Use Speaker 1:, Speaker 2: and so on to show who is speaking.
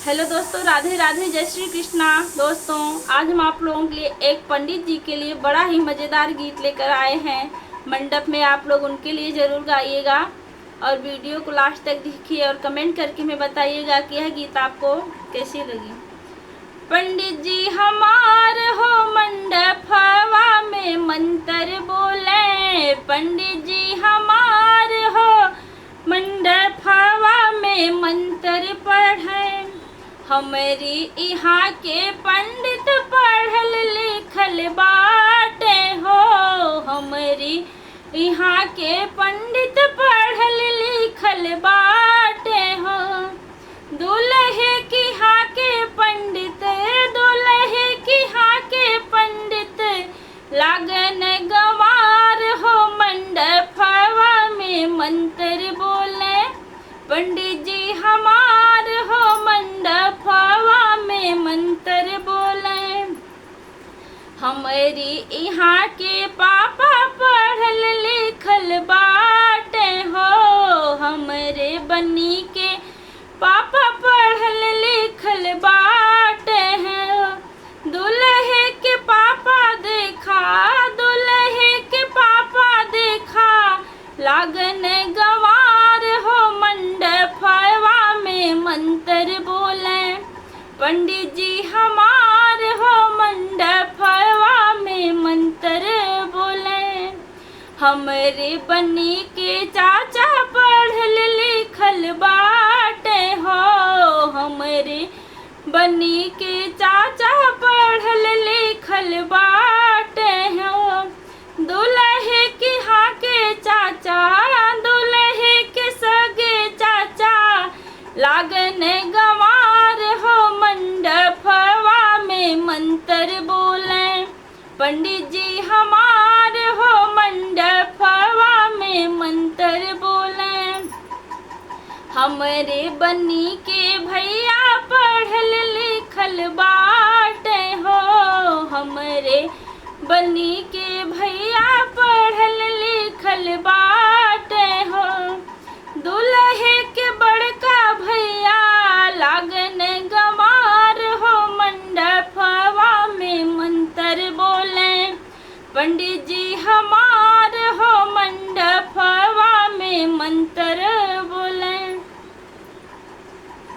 Speaker 1: Hello दोस्तों, राधे राधे, जय श्री कृष्णा। दोस्तों, आज हम आप लोगों के लिए एक पंडित जी के लिए बड़ा ही मज़ेदार गीत लेकर आए हैं। मंडप में आप लोग उनके लिए ज़रूर गाइएगा और वीडियो को लास्ट तक देखिए और कमेंट करके हमें बताइएगा कि यह गीत आपको कैसी लगी। पंडित जी हमार हो मंडप हवा में मंत्र बोले, पंडित जी हमार हो मंडप हवा में मंत्र पढ़े। हमारी यहाँ के पंडित पढ़ल लिखल बाटे हो, हमारी यहाँ के पंडित पढ़ल लिखल बाटे हो। दूल्हे की यहाँ के पंडित, दूल्हे की यहाँ के पंडित लागन गंवार हो मंडप हवा में मंत्र बोले। पंडित जी हमार हो मंडप हवा में मंत्र बोले। हमारी यहाँ के पापा पढ़ल लिखल बाटे हो, हमरे बनी के पापा पढ़ल लिखल बाटे हैं। दूल्हे के पापा देखा, दूल्हे के पापा देखा लागन गंवार हो मंडप हवा में मंत्र बोले। पंडित जी हमार हो मंडप हवा में मंत्र बोले। हमरे बनी के चाचा पढ़ल लिखल बाटे हो, हमरे बनी के चाचा पढ़ल लिखल बाटे हो। दूल्हे के यहाँ के चाचा, दूल्हे के सगे चाचा लागन गंवार हो मंडप हवा में मंत्र बोले। पंडित जी हमार हो मंडप हवा में मंत्र बोले। हमरे बनी के भैया पढ़ल लिखल बाटे हो, हमरे बनी के भैया पढ़ल लिखल बाटे हो। दूल्हे के बड़का भैया लागन गंवार हो मंडप हवा में मंत्र बोले। पंडित जी हमार हो मंडप हवा में मंत्र